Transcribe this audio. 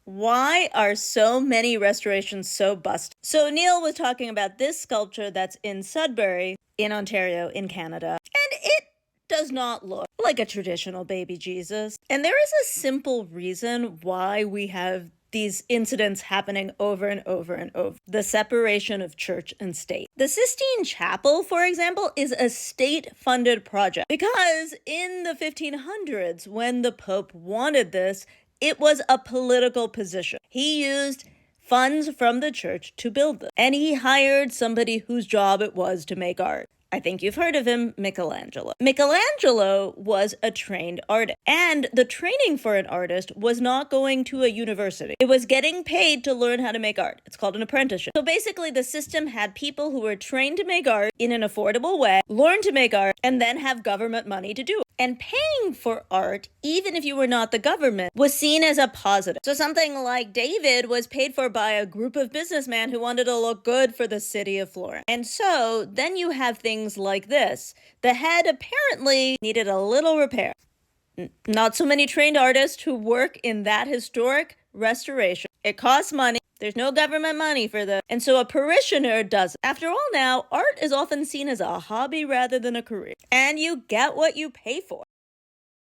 Why are so many restorations so busted? So Neil was talking about this sculpture that's in Sudbury, in Ontario, in Canada, and it does not look like a traditional baby Jesus. And there is a simple reason why we have these incidents happening over and over and over. The separation of church and state. The Sistine Chapel, for example, is a state-funded project because in the 1500s, when the Pope wanted this, it was a political position. He used funds from the church to build this, and he hired somebody whose job it was to make art. I think you've heard of him, Michelangelo. Michelangelo was a trained artist, and the training for an artist was not going to a university. It was getting paid to learn how to make art. It's called an apprenticeship. So basically, the system had people who were trained to make art in an affordable way, learn to make art, and then have government money to do it. And paying for art, even if you were not the government, was seen as a positive. So something like David was paid for by a group of businessmen who wanted to look good for the city of Florence. And so then you have things like this. The head apparently needed a little repair. Not so many trained artists who work in that historic restoration. It costs money. There's no government money for this. And so a parishioner does it. After all now, art is often seen as a hobby rather than a career. And you get what you pay for.